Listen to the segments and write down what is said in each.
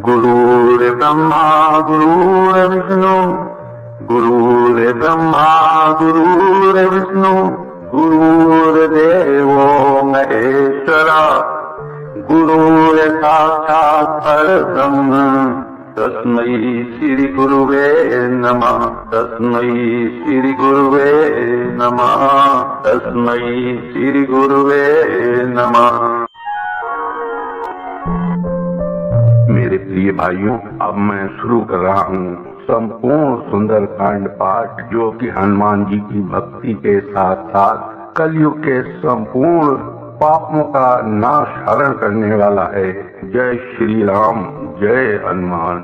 गुरुर्ब्रह्मा गुरुर्विष्णु गुरुर्ब्रह्मा गुरुर्विष्णु गुरुर्देवो महेश्वरा गुरुर्साक्षात् परब्रह्म तस्मै श्री गुरुवे नमः तस्मै श्री गुरुवे नमः तस्मै श्री गुरुवे नमः। मेरे प्रिय भाइयों, अब मैं शुरू कर रहा हूँ संपूर्ण सुंदरकांड पाठ, जो कि हनुमान जी की भक्ति के साथ साथ कलयुग के संपूर्ण पापों का नाश हरण करने वाला है। जय श्री राम, जय हनुमान।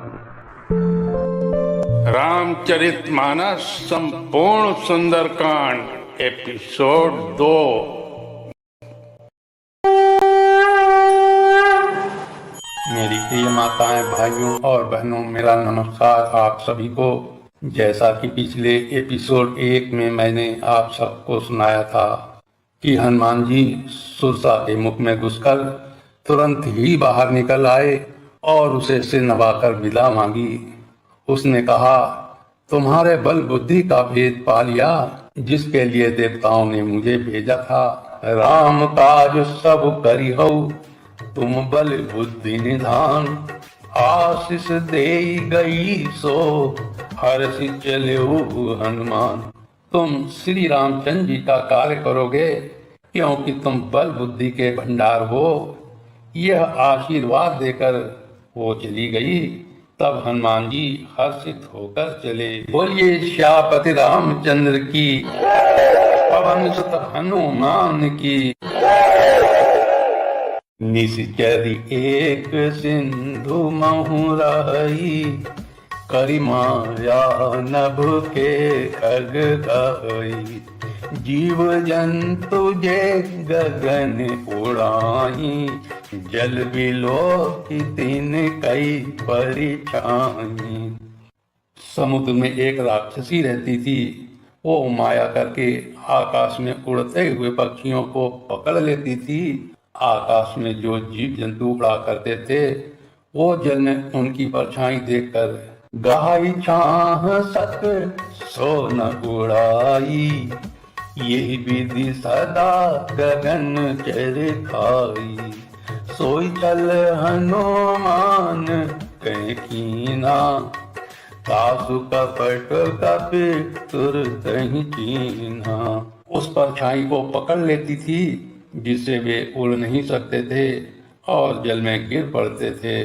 रामचरितमानस संपूर्ण सुंदरकांड एपिसोड 2। मेरी प्रिय माताएं, भाइयों और बहनों, मेरा नमस्कार आप सभी को। जैसा कि पिछले एपिसोड 1 में मैंने आप सबको सुनाया था कि हनुमान जी सुरसा के मुख में घुसकर तुरंत ही बाहर निकल आए और उसे सिर नवाकर विदा मांगी। उसने कहा, तुम्हारे बल बुद्धि का भेद पा लिया, जिसके लिए देवताओं ने मुझे भेजा था। राम काज सब करी हो, तुम बल बुद्धि निधान। आशीष दे गई सो हर्ष चले हनुमान। तुम श्री रामचंद्र जी का कार्य करोगे, क्योंकि तुम बल बुद्धि के भंडार हो। यह आशीर्वाद देकर वो चली गई। तब हनुमान जी हर्षित होकर चले। बोलिए श्यापति रामचंद्र की, पवन सुत हनुमान की। निश्चरी एक सिंधु महु रही, करि माया नभ के खग गई। जीव जंतु जे गगन उड़ाई, जल बिलो की तीन कई परिछाई। समुद्र में एक राक्षसी रहती थी। वो माया करके आकाश में उड़ते हुए पक्षियों को पकड़ लेती थी। आकाश में जो जीव जंतु उड़ा करते थे, वो जल में उनकी परछाई देखकर गाई छाह सक सो न उड़ाई। यही विधि सदा गगन चर खाई। सोई चल हनुमान कह कीना, सासु कपट कपि तुरत ही कीना। उस परछाई को पकड़ लेती थी, जिससे वे उड़ नहीं सकते थे और जल में गिर पड़ते थे।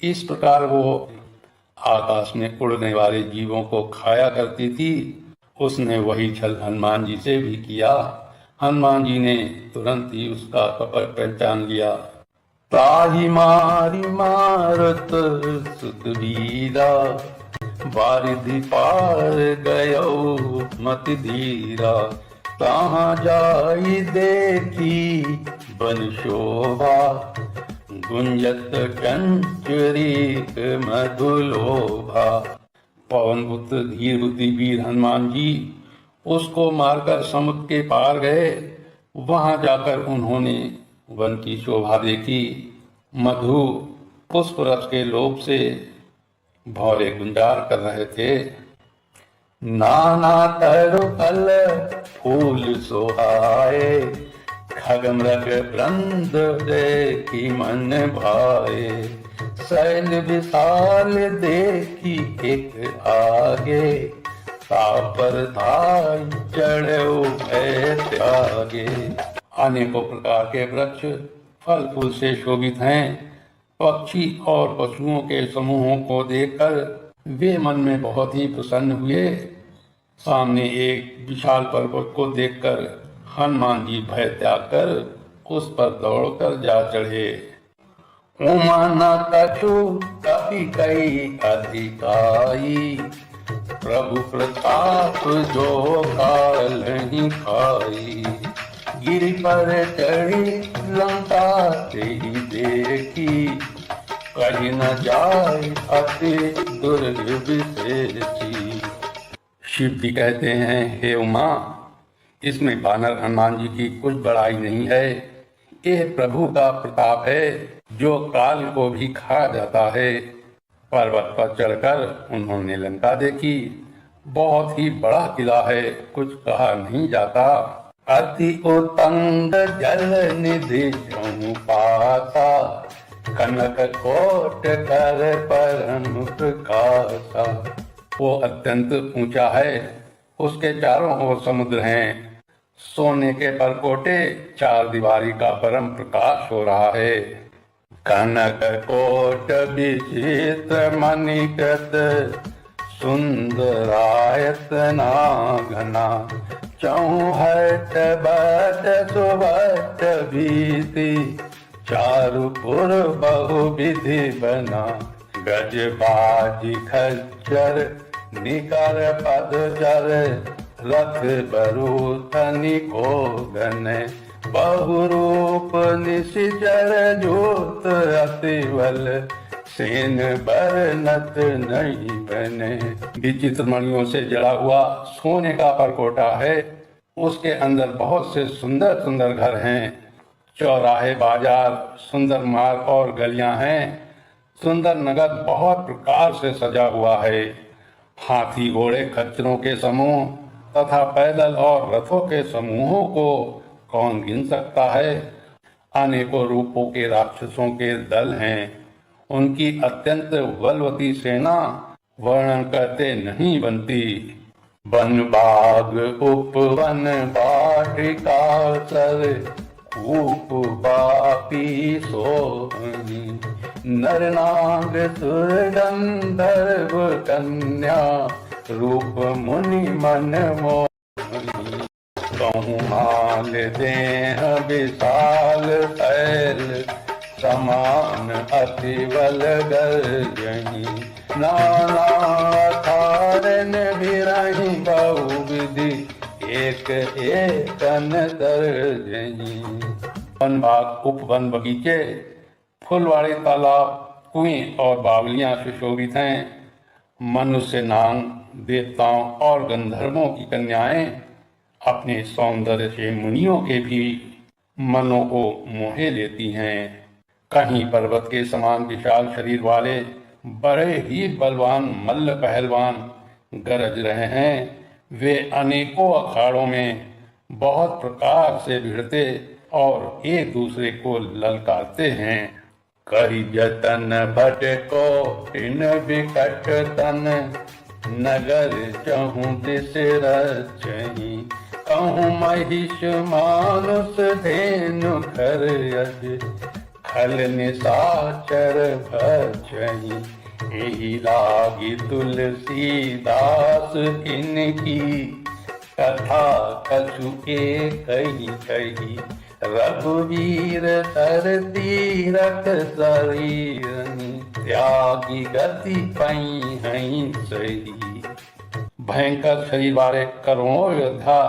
इस प्रकार वो आकाश में उड़ने वाले जीवों को खाया करती थी। उसने वही छल हनुमान जी से भी किया। हनुमान जी ने तुरंत ही उसका कपट पहचान लिया। ताहि मारी मारत सुतवीरा, बारिधि पार गयो मति धीरा। कहाँ जाई देखी बन शोभा, गुंजत कंचरीक मधुलोभा। पवन पुत्र धीर बुद्धि वीर हनुमान जी उसको मारकर समुद्र के पार गए। वहां जाकर उन्होंने वन की शोभा देखी। मधु पुष्प रस के लोभ से भौरे गुंजार कर रहे थे। नाना तरु फल फूल सोहाए, खग मृग वृंद देखी मन भाए। शैल विशाल देखी एक आगे, तापर धाय चढ़ो त्यागे। अनेकों प्रकार के वृक्ष फल फूल से शोभित हैं। पक्षी और पशुओं के समूहों को देखकर वे मन में बहुत ही प्रसन्न हुए। सामने एक विशाल पर्वत को देखकर हनुमान जी भय त्याग कर उस पर दौड़कर जा चढ़े। उमा न कछु कपि कई अधिकाई, प्रभु प्रताप जो काल ही खाई। गिरि पर चढ़ी लंका तेरी देखी, कहीं न जाए अति दुर्विशेषी। शिव जी कहते हैं, हे उमा, इसमें वानर हनुमान जी की कुछ बड़ाई नहीं है। ये प्रभु का प्रताप है। जो काल को भी खा जाता है। पर्वत पर चढ़कर उन्होंने लंका देखी। बहुत ही बड़ा किला है, कुछ कहा नहीं जाता। अति उतंग जल निधि जो पासा, कनक कोट कर परम प्रकाशा। वो अत्यंत ऊंचा है, उसके चारों ओर समुद्र हैं। सोने के परकोटे, चार दीवारी का परम प्रकाश हो रहा है। कनक कोट विचित्र मणिकृत, सुंदरायतना घना। चौहट बट सुबट भीति, चारुपुर बहुविधि बना। गज बाजी खच्चर निकर पदचर, रथ बरूथनि को गन। बहुरूप निशिचर जोत अति बल, सेन बरनत नहीं बने। विचित्र मणियों से जड़ा हुआ सोने का परकोटा है। उसके अंदर बहुत से सुंदर सुंदर घर हैं। चौराहे, बाजार, सुंदर मार्ग और गलियां हैं। सुंदर नगर बहुत प्रकार से सजा हुआ है। हाथी, घोड़े, खच्चरों के समूह तथा पैदल और रथों के समूहों को कौन गिन सकता है। अनेकों रूपों के राक्षसों के दल हैं। उनकी अत्यंत बलवती सेना वर्णन करते नहीं बनती। वन बाग उपवन वाटिका सर, कूप बापी सोहनी। नर नाग सुर गंधर्व कन्या, रूप मुनि मन मोहनी। कहूँ माल देह विशाल शैल, समान अति बल गर्जनी। नाना अठारन बिरही बहुविधि, एक एकन तर्जनी। वन बाग, उपवन, बगीचे, फूलवाड़े, तालाब, कुएं और बावलियां सुशोभित हैं। मनुष्य, नाग, देवताओं और गंधर्वों की कन्याएं अपने सौंदर्य से मुनियों के भी मनों को मोहे लेती हैं। कहीं पर्वत के समान विशाल शरीर वाले बड़े ही बलवान मल्ल पहलवान गरज रहे हैं। वे अनेकों अखाड़ों में बहुत प्रकार से भिड़ते और एक दूसरे को ललकारते हैं। कही जतन भट को इन विकट तन, नगर चहु दिस रचही। कहूँ महिष मानुष धेनु खर यज, खल निशाचर भक्षही। एहि लागी तुलसीदास इनकी, कथा कछु एक कही। रघुवीर तर तीरथ शरीरनि, त्यागी गति पई हई सही। भयंकर शरीर वाले करोड़ों योद्धा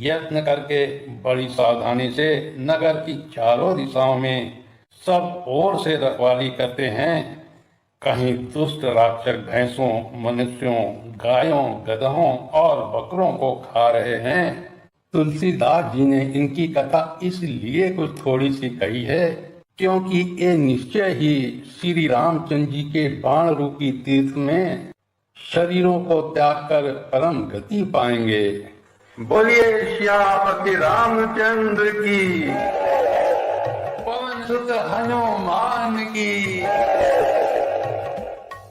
यत्न करके बड़ी सावधानी से नगर की चारों दिशाओं में सब ओर से रखवाली करते हैं। कहीं दुष्ट राक्षस भैंसों, मनुष्यों, गायों, गधों और बकरों को खा रहे हैं। तुलसीदास जी ने इनकी कथा इसलिए कुछ थोड़ी सी कही है क्योंकि ये निश्चय ही श्री रामचंद्र जी के बाण रूपी तीर्थ में शरीरों को त्याग कर परम गति पाएंगे। बोलिए श्यामपति रामचंद्र की, पवन सुत हनुमान की।